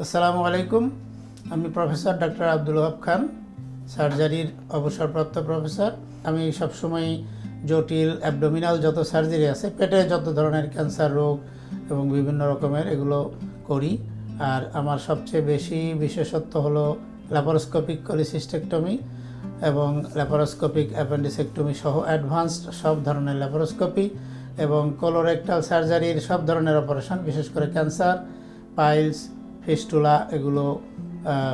আসসালামু আলাইকুম। আমি প্রফেসর ডক্টর আব্দুল ওহাব খান, সার্জারির অবসরপ্রাপ্ত প্রফেসর। আমি সবসময় জটিল অ্যাবডোমিনাল যত সার্জারি আছে, পেটে যত ধরনের ক্যান্সার রোগ এবং বিভিন্ন রকমের এগুলো করি। আর আমার সবচেয়ে বেশি বিশেষত্ব হলো ল্যাপারোস্কোপিক কোলিসিস্টেক্টমি এবং ল্যাপারোস্কোপিক অ্যাপেন্ডিসেক্টমি সহ অ্যাডভান্সড সব ধরনের ল্যাপারোস্কোপি এবং কোলোরেক্টাল সার্জারির সব ধরনের অপারেশন, বিশেষ করে ক্যান্সার, পাইলস, ফিস্টুলা, এগুলো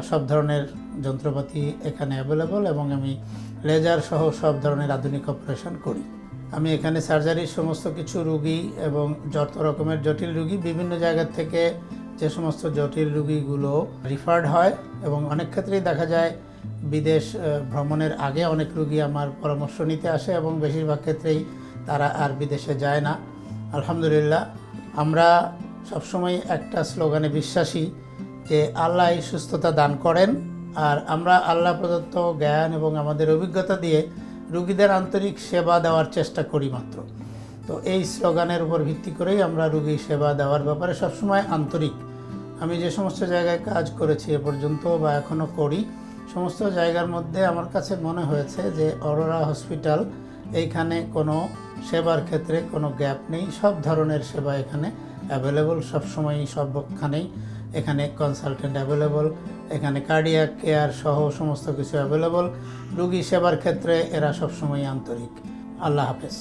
সব ধরনের যন্ত্রপাতি এখানে অ্যাভেলেবল এবং আমি লেজার সহ সব ধরনের আধুনিক অপারেশন করি। আমি এখানে সার্জারির সমস্ত কিছু রুগী এবং যত রকমের জটিল রুগী, বিভিন্ন জায়গা থেকে যে সমস্ত জটিল রুগীগুলো রিফার্ড হয় এবং অনেক ক্ষেত্রেই দেখা যায় বিদেশ ভ্রমণের আগে অনেক রুগী আমার পরামর্শ নিতে আসে এবং বেশিরভাগ ক্ষেত্রেই তারা আর বিদেশে যায় না। আলহামদুলিল্লাহ, আমরা সবসময় একটা স্লোগানে বিশ্বাসী যে আল্লাহ সুস্থতা দান করেন, আর আমরা আল্লাহ প্রদত্ত জ্ঞান এবং আমাদের অভিজ্ঞতা দিয়ে রুগীদের আন্তরিক সেবা দেওয়ার চেষ্টা করি মাত্র। তো এই স্লোগানের উপর ভিত্তি করেই আমরা রুগী সেবা দেওয়ার ব্যাপারে সবসময় আন্তরিক। আমি যে সমস্ত জায়গায় কাজ করেছি এ পর্যন্ত বা এখনও করি, সমস্ত জায়গার মধ্যে আমার কাছে মনে হয়েছে যে অরোরা হসপিটাল, এইখানে কোনো সেবার ক্ষেত্রে কোনো গ্যাপ নেই। সব ধরনের সেবা এখানে অ্যাভেলেবল, সবসময়ই সবখানেই এখানে কনসালটেন্ট অ্যাভেলেবল, এখানে কার্ডিয়াক কেয়ার সহ সমস্ত কিছু অ্যাভেলেবল। রুগী সেবার ক্ষেত্রে এরা সবসময়ই আন্তরিক। আল্লাহ হাফেজ।